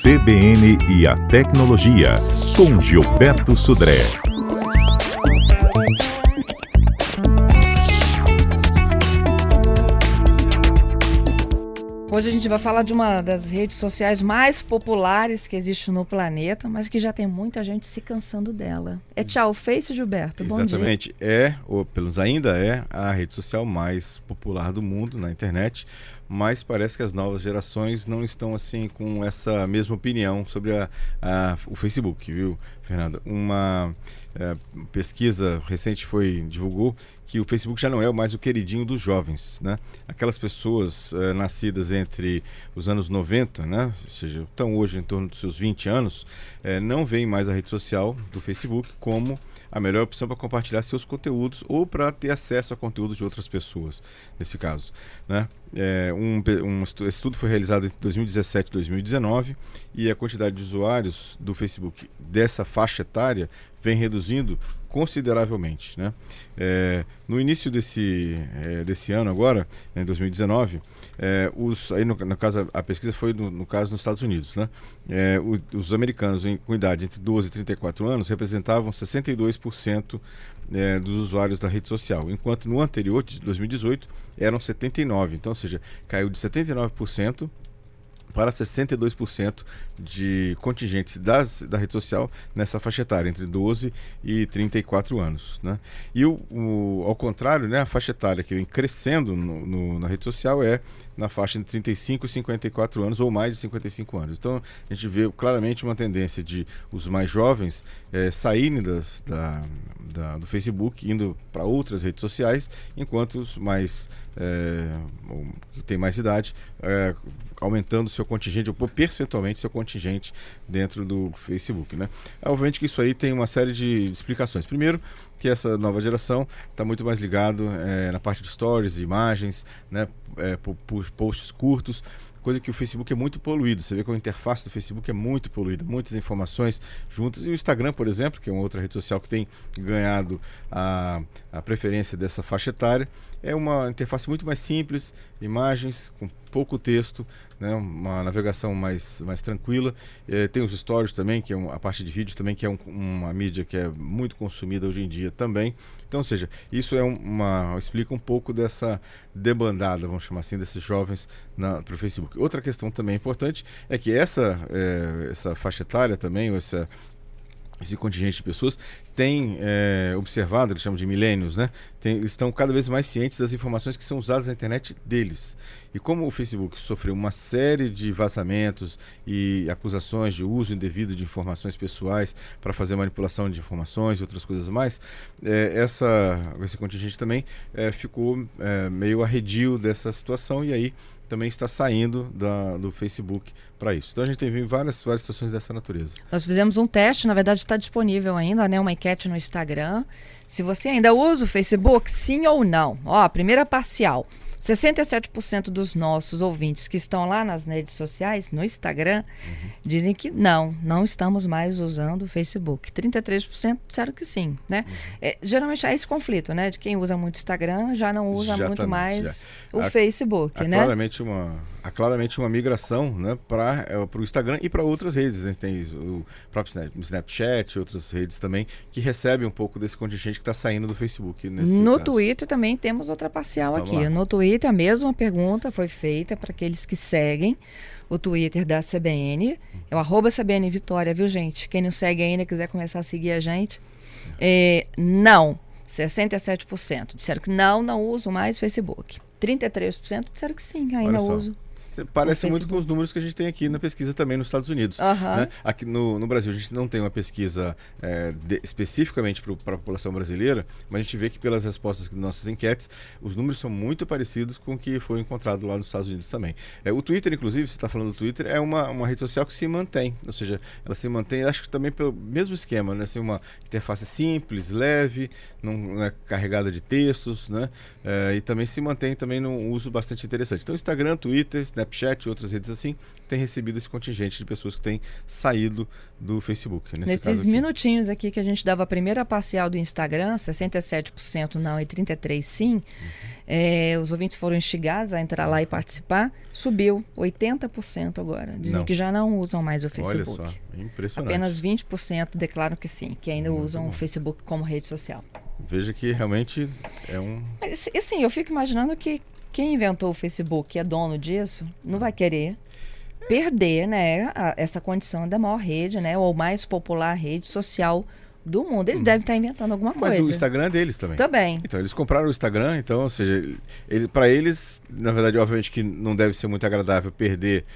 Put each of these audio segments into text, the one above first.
CBN e a Tecnologia, com Gilberto Sudré. Hoje a gente vai falar de uma das redes sociais mais populares que existe no planeta, mas que já tem muita gente se cansando dela. É tchau, Face, Gilberto? Bom dia. Exatamente. Ou pelo menos ainda é, a rede social mais popular do mundo na internet, mas parece que as novas gerações não estão assim com essa mesma opinião sobre o Facebook, viu, Fernanda? Uma pesquisa recente divulgou que o Facebook já não é mais o queridinho dos jovens, né? Aquelas pessoas nascidas entre os anos 90, né? Ou seja, estão hoje em torno dos seus 20 anos, não veem mais a rede social do Facebook como a melhor opção para compartilhar seus conteúdos ou para ter acesso a conteúdos de outras pessoas, nesse caso, né? Um estudo foi realizado entre 2017 e 2019 e a quantidade de usuários do Facebook dessa faixa etária vem reduzindo consideravelmente, né? No início desse ano agora, em 2019, aí no caso a pesquisa foi no caso nos Estados Unidos, né? Os americanos com idade entre 12 e 34 anos representavam 62% dos usuários da rede social, enquanto no anterior, de 2018, eram 79%, então, ou seja, caiu de 79% para 62% de contingentes da rede social nessa faixa etária, entre 12 e 34 anos, né? E ao contrário, né, a faixa etária que vem crescendo na rede social é na faixa entre 35 e 54 anos ou mais de 55 anos. Então, a gente vê claramente uma tendência de os mais jovens saírem do Facebook, indo para outras redes sociais, enquanto os mais que têm mais idade, aumentando seu contingente, ou percentualmente seu contingente dentro do Facebook, né? Obviamente que isso aí tem uma série de explicações. Primeiro, que essa nova geração está muito mais ligado na parte de stories, imagens, né, por posts curtos, coisa que o Facebook é muito poluído. Você vê que a interface do Facebook é muito poluída, muitas informações juntas. E o Instagram, por exemplo, que é uma outra rede social que tem ganhado a preferência dessa faixa etária, é uma interface muito mais simples, imagens com pouco texto, né, uma navegação mais tranquila. Tem os stories também, que é a parte de vídeo também, que é uma mídia que é muito consumida hoje em dia também. Então, ou seja, isso explica um pouco dessa debandada, vamos chamar assim, desses jovens para o Facebook. Outra questão também importante é que essa faixa etária também, ou esse contingente de pessoas tem observado, eles chamam de millennials, né? Estão cada vez mais cientes das informações que são usadas na internet deles. E como o Facebook sofreu uma série de vazamentos e acusações de uso indevido de informações pessoais para fazer manipulação de informações e outras coisas mais, esse contingente também ficou meio arredio dessa situação e aí também está saindo do Facebook para isso. Então a gente tem várias situações dessa natureza. Nós fizemos um teste, na verdade está disponível ainda, né, uma enquete no Instagram. Se você ainda usa o Facebook, sim ou não. Ó, primeira parcial. 67% dos nossos ouvintes que estão lá nas redes sociais, no Instagram, dizem que não estamos mais usando o Facebook. 33% disseram que sim, né? Geralmente há esse conflito, né? De quem usa muito Instagram já não usa muito mais o Facebook, né? Há claramente uma migração, né, para o Instagram e para outras redes, né? Tem o próprio Snapchat, outras redes também, que recebem um pouco desse contingente que está saindo do Facebook. No Twitter também temos outra parcial aqui. No Twitter a mesma pergunta foi feita para aqueles que seguem o Twitter da CBN. É o @CBN Vitória, viu, gente? Quem não segue ainda, quiser começar a seguir a gente. Não. 67% disseram que não uso mais Facebook. 33% disseram que sim, ainda uso. Parece muito com os números que a gente tem aqui na pesquisa também nos Estados Unidos. Né? Aqui no Brasil a gente não tem uma pesquisa especificamente para a população brasileira, mas a gente vê que pelas respostas das nossas enquetes, os números são muito parecidos com o que foi encontrado lá nos Estados Unidos também. O Twitter, inclusive, você está falando do Twitter, é uma rede social que se mantém, ou seja, ela se mantém, acho que também pelo mesmo esquema, né? Assim, uma interface simples, leve, não é carregada de textos, né? E também se mantém também num uso bastante interessante. Então, Instagram, Twitter, Snapchat, Snapchat, outras redes assim, têm recebido esse contingente de pessoas que têm saído do Facebook. Nesses minutinhos aqui que a gente dava a primeira parcial do Instagram, 67% não e 33% sim, os ouvintes foram instigados a entrar lá e participar, subiu 80% agora. Dizem que já não usam mais o Facebook. Olha só, impressionante. Apenas 20% declaram que sim, que ainda usam o Facebook como rede social. Veja que realmente é um... Mas, assim, eu fico imaginando que quem inventou o Facebook, que é dono disso, não vai querer perder, né, essa condição da maior rede, né, ou mais popular rede social do mundo. Eles devem estar inventando alguma coisa. Mas o Instagram é deles também. Também. Então, eles compraram o Instagram, então, ou seja, para eles, na verdade, obviamente que não deve ser muito agradável perder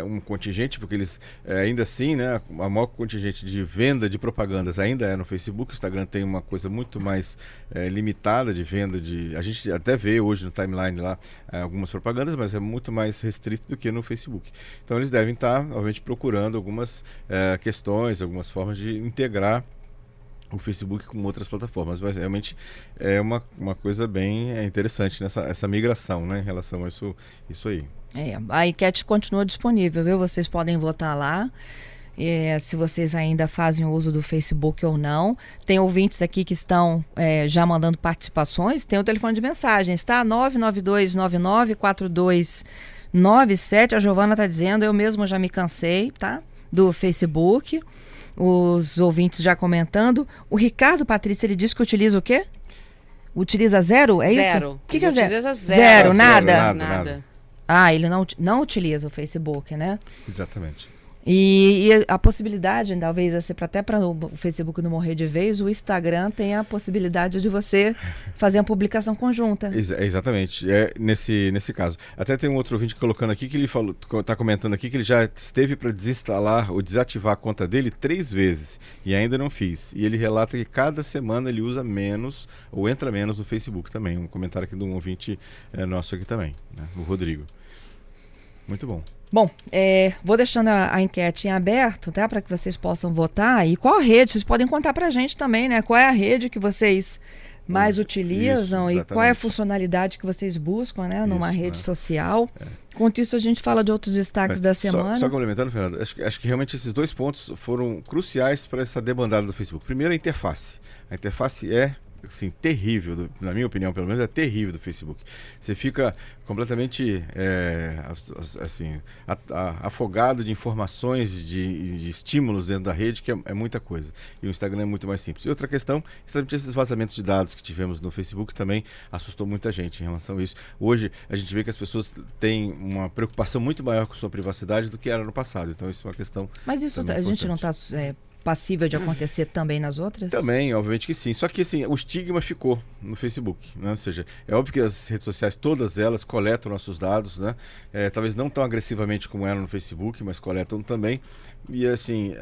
um contingente, porque eles, ainda assim, né, a maior contingente de venda de propagandas ainda é no Facebook. O Instagram tem uma coisa muito mais limitada de venda de... A gente até vê hoje no timeline lá algumas propagandas, mas é muito mais restrito do que no Facebook. Então, eles devem estar, obviamente, procurando algumas questões, algumas formas de integrar o Facebook com outras plataformas, mas realmente é uma coisa bem interessante essa migração, né, em relação a isso aí. A enquete continua disponível, viu? Vocês podem votar lá, se vocês ainda fazem uso do Facebook ou não. Tem ouvintes aqui que estão já mandando participações, tem o telefone de mensagens, tá? 992994297, a Giovana está dizendo, eu mesmo já me cansei, tá? Do Facebook. Os ouvintes já comentando. O Ricardo Patrícia, ele diz que utiliza o quê? Utiliza zero? É isso? Zero. O que é zero? Utiliza Zero, nada? Nada. Ah, ele não utiliza o Facebook, né? Exatamente. E a possibilidade, talvez, até para o Facebook não morrer de vez, o Instagram tem a possibilidade de você fazer uma publicação conjunta. Exatamente, nesse caso. Até tem um outro ouvinte colocando aqui que ele está comentando aqui que ele já esteve para desinstalar ou desativar a conta dele 3 vezes e ainda não fiz. E ele relata que cada semana ele usa menos ou entra menos no Facebook também. Um comentário aqui de um ouvinte nosso aqui também, né? O Rodrigo. Muito bom. Bom, vou deixando a enquete em aberto, tá? Para que vocês possam votar. E qual a rede? Vocês podem contar para a gente também, né? Qual é a rede que vocês mais utilizam e qual é a funcionalidade que vocês buscam, né? Numa rede social. Enquanto isso, a gente fala de outros destaques da semana. Só complementando, Fernando, acho que realmente esses 2 pontos foram cruciais para essa debandada do Facebook. Primeiro, a interface. A interface assim, terrível, na minha opinião, pelo menos, é terrível do Facebook. Você fica completamente assim, afogado de informações, de estímulos dentro da rede, que é muita coisa. E o Instagram é muito mais simples. E outra questão, exatamente esses vazamentos de dados que tivemos no Facebook também assustou muita gente em relação a isso. Hoje, a gente vê que as pessoas têm uma preocupação muito maior com sua privacidade do que era no passado. Então, isso é uma questão... Mas isso a gente não está... passível de acontecer também nas outras? Também, obviamente que sim. Só que assim, o estigma ficou no Facebook, né? Ou seja, é óbvio que as redes sociais, todas elas, coletam nossos dados, né? Talvez não tão agressivamente como eram no Facebook, mas coletam também. E assim,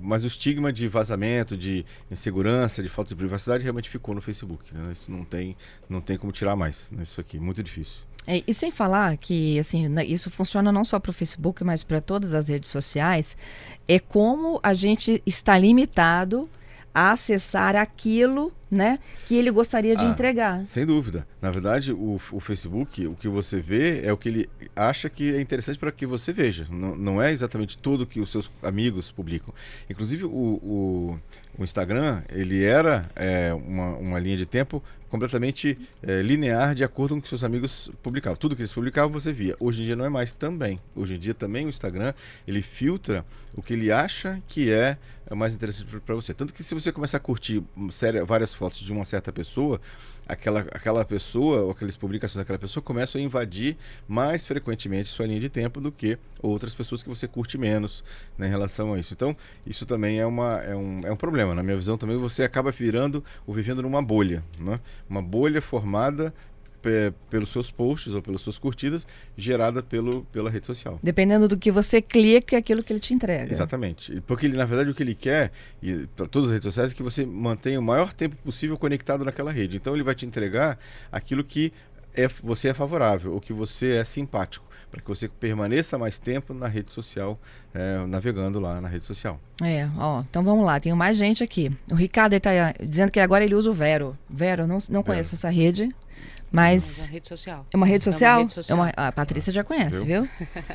mas o estigma de vazamento, de insegurança, de falta de privacidade realmente ficou no Facebook, né? Isso não tem como tirar mais, né? Isso aqui, muito difícil. E sem falar que assim, isso funciona não só para o Facebook, mas para todas as redes sociais, é como a gente está limitado a acessar aquilo, né, que ele gostaria de entregar. Sem dúvida. Na verdade, o Facebook, o que você vê é o que ele acha que é interessante para que você veja. Não é exatamente tudo que os seus amigos publicam. Inclusive, o Instagram, ele era uma linha de tempo completamente linear de acordo com o que seus amigos publicavam. Tudo que eles publicavam você via. Hoje em dia não é mais também. Hoje em dia também o Instagram, ele filtra o que ele acha que é mais interessante para você. Tanto que se você começar a curtir várias fotos de uma certa pessoa, aquela pessoa, ou aquelas publicações daquela pessoa começam a invadir mais frequentemente sua linha de tempo do que outras pessoas que você curte menos, né, em relação a isso. Então, isso também é um problema. Na minha visão também, você acaba vivendo numa bolha, né? Uma bolha formada pelos seus posts ou pelas suas curtidas, gerada pela rede social. Dependendo do que você clica, é aquilo que ele te entrega. Exatamente. Porque, na verdade, o que ele quer, e para todas as redes sociais, é que você mantenha o maior tempo possível conectado naquela rede. Então, ele vai te entregar aquilo que você é favorável, ou que você é simpático, para que você permaneça mais tempo na rede social, navegando lá na rede social. Então vamos lá, tem mais gente aqui. O Ricardo está dizendo que agora ele usa o Vero. Vero, eu não conheço essa rede, mas... É uma rede social. É uma rede social? É uma rede social. A Patrícia já conhece, viu?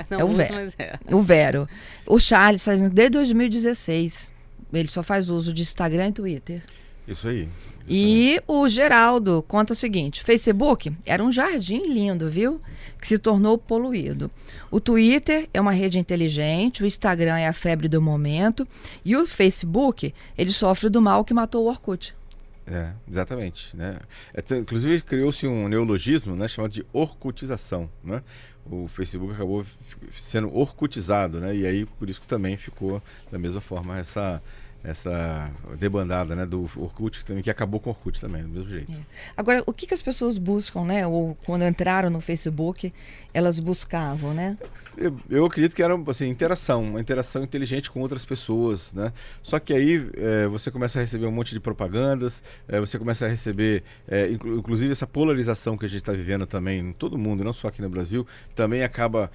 Não é o uso, Vero. mas é. O Vero. O Charles está dizendo que desde 2016 ele só faz uso de Instagram e Twitter. Isso aí. E o Geraldo conta o seguinte: Facebook era um jardim lindo, viu? Que se tornou poluído. O Twitter é uma rede inteligente, o Instagram é a febre do momento e o Facebook, ele sofre do mal que matou o Orkut. Exatamente, né? Inclusive criou-se um neologismo, né, chamado de orkutização, né? O Facebook acabou sendo orkutizado, né? E aí por isso que também ficou da mesma forma essa debandada, né, do Orkut, que acabou com o Orkut também, do mesmo jeito. Agora, o que as pessoas buscam, né? Ou quando entraram no Facebook, elas buscavam, né? Eu acredito que era assim, uma interação inteligente com outras pessoas, né? Só que aí você começa a receber um monte de propagandas, você começa a receber, inclusive essa polarização que a gente está vivendo também em todo mundo, não só aqui no Brasil, também acaba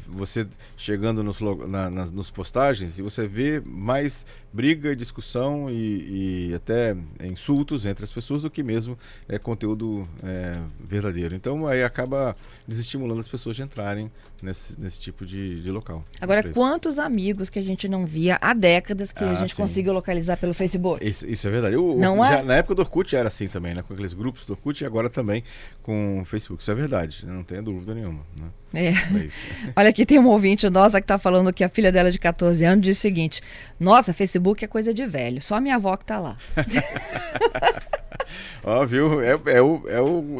você chegando nos postagens e você vê mais briga, discussão e até insultos entre as pessoas do que mesmo conteúdo verdadeiro. Então aí acaba desestimulando as pessoas de entrarem nesse tipo de local. Agora, quantos amigos que a gente não via há décadas que a gente conseguiu localizar pelo Facebook? Isso é verdade. Na época do Orkut era assim também, né? Com aqueles grupos do Orkut e agora também com o Facebook. Isso é verdade, não tenho dúvida nenhuma, né? Olha, aqui tem um ouvinte nossa que está falando que a filha dela de 14 anos diz o seguinte: nossa, Facebook é coisa de velho, só minha avó que está lá. Viu?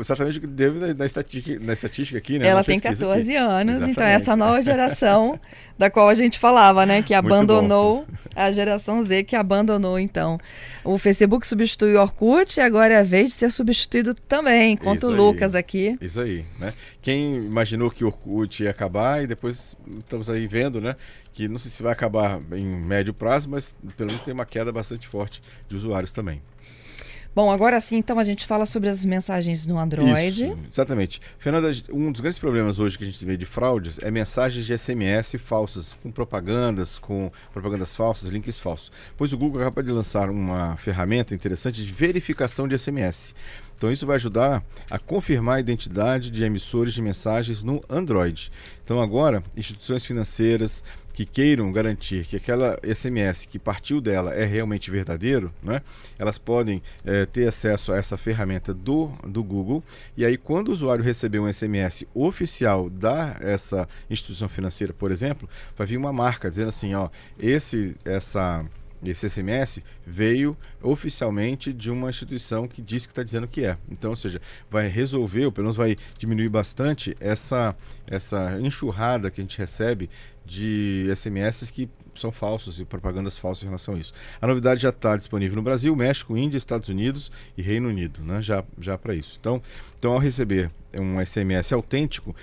Exatamente o que deve na estatística aqui, né? Ela tem 14 anos, exatamente. Então essa nova geração da qual a gente falava, né? Que abandonou a geração Z, que abandonou, então. O Facebook substitui o Orkut e agora é a vez de ser substituído também. Conta o Lucas aqui. Isso aí, né? Quem imaginou que o Orkut ia acabar e depois estamos aí vendo, né? Que não sei se vai acabar em médio prazo, mas pelo menos tem uma queda bastante forte de usuários também. Bom, agora sim, então a gente fala sobre as mensagens no Android. Isso, exatamente. Fernanda, um dos grandes problemas hoje que a gente vê de fraudes é mensagens de SMS falsas, com propagandas falsas, links falsos. Pois o Google acaba de lançar uma ferramenta interessante de verificação de SMS. Então isso vai ajudar a confirmar a identidade de emissores de mensagens no Android. Então agora, instituições financeiras que queiram garantir que aquela SMS que partiu dela é realmente verdadeiro, né? Elas podem ter acesso a essa ferramenta do Google, e aí quando o usuário receber um SMS oficial dessa instituição financeira, por exemplo, vai vir uma marca dizendo assim, esse SMS veio oficialmente de uma instituição que diz que está dizendo que é. Então, ou seja, vai resolver, ou pelo menos vai diminuir bastante essa enxurrada que a gente recebe de SMS que são falsos e propagandas falsas em relação a isso. A novidade já está disponível no Brasil, México, Índia, Estados Unidos e Reino Unido, né? Já para isso. Então, ao receber um SMS autêntico,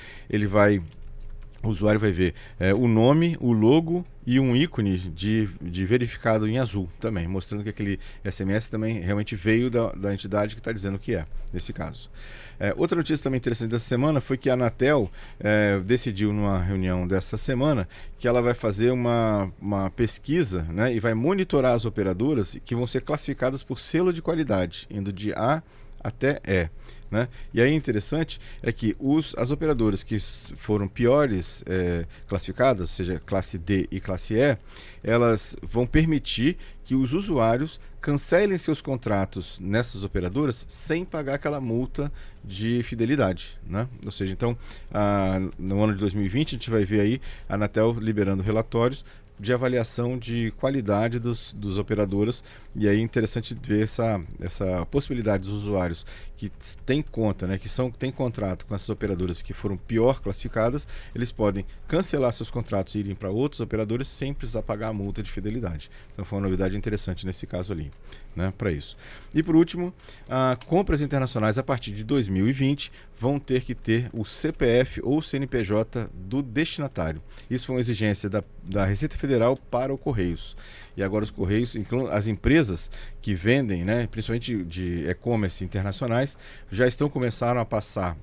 o usuário vai ver o nome, o logo e um ícone de verificado em azul também, mostrando que aquele SMS também realmente veio da entidade que está dizendo que é, nesse caso. Outra notícia também interessante dessa semana foi que a Anatel decidiu numa reunião dessa semana que ela vai fazer uma pesquisa, né, e vai monitorar as operadoras que vão ser classificadas por selo de qualidade, indo de A até E. Né? E aí interessante é que as operadoras que foram piores classificadas, ou seja, classe D e classe E, elas vão permitir que os usuários cancelem seus contratos nessas operadoras sem pagar aquela multa de fidelidade, né? Ou seja, então, no ano de 2020 a gente vai ver aí a Anatel liberando relatórios de avaliação de qualidade dos operadoras, e aí é interessante ver essa possibilidade dos usuários que têm conta, né, têm contrato com essas operadoras que foram pior classificadas, eles podem cancelar seus contratos e irem para outros operadores sem precisar pagar a multa de fidelidade. Então foi uma novidade interessante nesse caso ali, né, para isso. E por último, compras internacionais a partir de 2020 vão ter que ter o CPF ou CNPJ do destinatário. Isso foi uma exigência da Receita Federal para o Correios. E agora os Correios, as empresas que vendem, né, principalmente de e-commerce internacionais, já começaram a passar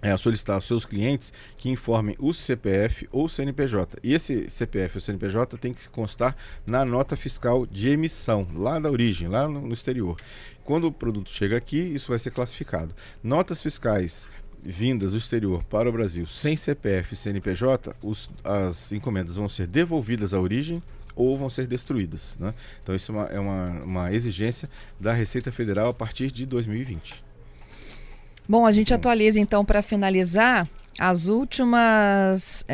a solicitar aos seus clientes que informem o CPF ou CNPJ. E esse CPF ou CNPJ tem que constar na nota fiscal de emissão, lá da origem, lá no exterior. Quando o produto chega aqui, isso vai ser classificado. Notas fiscais vindas do exterior para o Brasil sem CPF e CNPJ, as encomendas vão ser devolvidas à origem ou vão ser destruídas, né? Então isso é uma exigência da Receita Federal a partir de 2020. Bom, a gente atualiza então para finalizar as últimas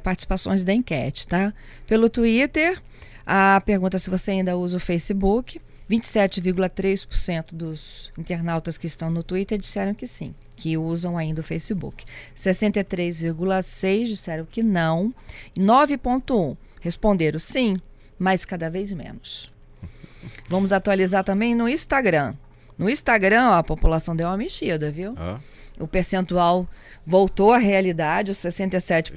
participações da enquete, tá? Pelo Twitter, a pergunta se você ainda usa o Facebook. 27,3% dos internautas que estão no Twitter disseram que sim, que usam ainda o Facebook. 63,6% disseram que não. E 9,1% responderam sim, mas cada vez menos. Vamos atualizar também no Instagram. No Instagram, a população deu uma mexida, viu? O percentual voltou à realidade, os 67%,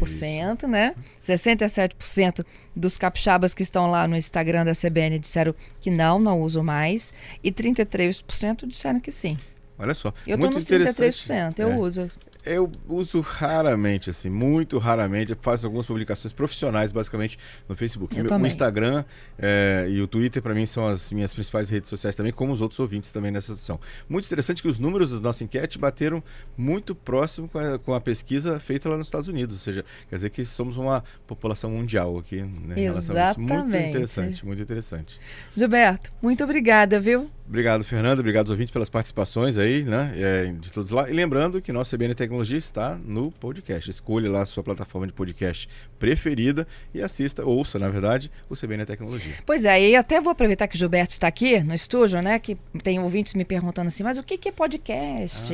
isso, né? 67% dos capixabas que estão lá no Instagram da CBN disseram que não usam mais. E 33% disseram que sim. Olha só. Eu estou nos 33%, eu uso. Eu uso raramente, assim, muito raramente. Eu faço algumas publicações profissionais, basicamente, no Facebook. O Instagram e o Twitter, para mim, são as minhas principais redes sociais também, como os outros ouvintes também nessa discussão. Muito interessante que os números da nossa enquete bateram muito próximo com a pesquisa feita lá nos Estados Unidos. Ou seja, quer dizer que somos uma população mundial aqui, né, em relação a isso. Muito interessante, muito interessante. Gilberto, muito obrigada, viu? Obrigado, Fernando. Obrigado aos ouvintes pelas participações aí, né? De todos lá. E lembrando que nosso CBN Tecnologia está no podcast. Escolha lá a sua plataforma de podcast preferida e ouça, na verdade, o CBN Tecnologia. Pois é, e até vou aproveitar que o Gilberto está aqui no estúdio, né? Que tem ouvintes me perguntando assim, mas o que é podcast?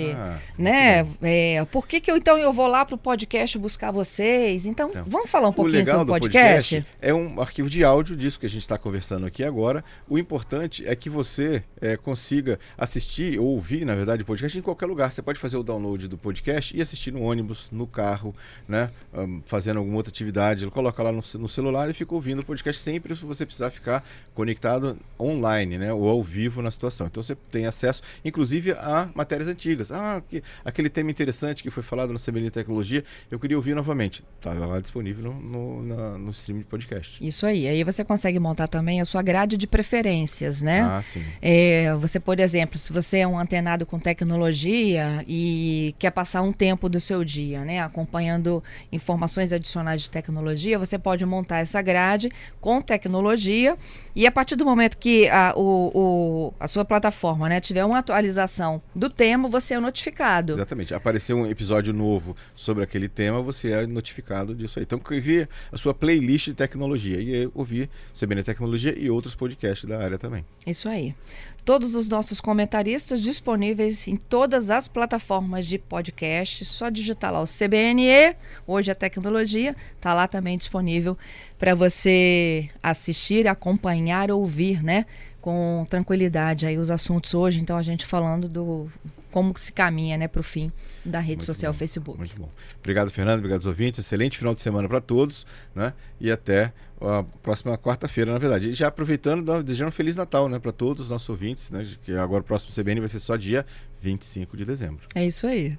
Né? Por que então eu vou lá para o podcast buscar vocês? Então, vamos falar um pouquinho sobre o podcast? É um arquivo de áudio disso que a gente está conversando aqui agora. O importante é que você consiga assistir ou ouvir, na verdade, o podcast em qualquer lugar. Você pode fazer o download do podcast e assistir no ônibus, no carro, né? Fazendo alguma outra atividade. Ele coloca lá no celular e fica ouvindo o podcast sempre se você precisar ficar conectado online, né? Ou ao vivo na situação. Então você tem acesso, inclusive, a matérias antigas. Aquele tema interessante que foi falado no CBN Tecnologia, eu queria ouvir novamente. Está lá disponível no stream de podcast. Isso aí. Aí você consegue montar também a sua grade de preferências, né? Sim. Você, por exemplo, se você é um antenado com tecnologia e quer passar um tempo do seu dia, né, acompanhando informações adicionais de tecnologia, você pode montar essa grade com tecnologia e a partir do momento que a sua plataforma, né, tiver uma atualização do tema, você é notificado. Exatamente. Apareceu um episódio novo sobre aquele tema, você é notificado disso aí. Então, crie a sua playlist de tecnologia e ouvir CBN Tecnologia e outros podcasts da área também. Isso aí. Todos os nossos comentaristas disponíveis em todas as plataformas de podcast. Só digitar lá o CBNE, hoje a tecnologia, está lá também disponível para você assistir, acompanhar, ouvir, né? Com tranquilidade aí os assuntos hoje. Então a gente falando do como se caminha, né, para o fim da rede social Facebook. Muito bom. Obrigado, Fernando. Obrigado aos ouvintes. Excelente final de semana para todos, né? E até a próxima quarta-feira, na verdade. E já aproveitando, desejando um Feliz Natal, né, para todos os nossos ouvintes, né? Que agora o próximo CBN vai ser só dia 25 de dezembro. É isso aí.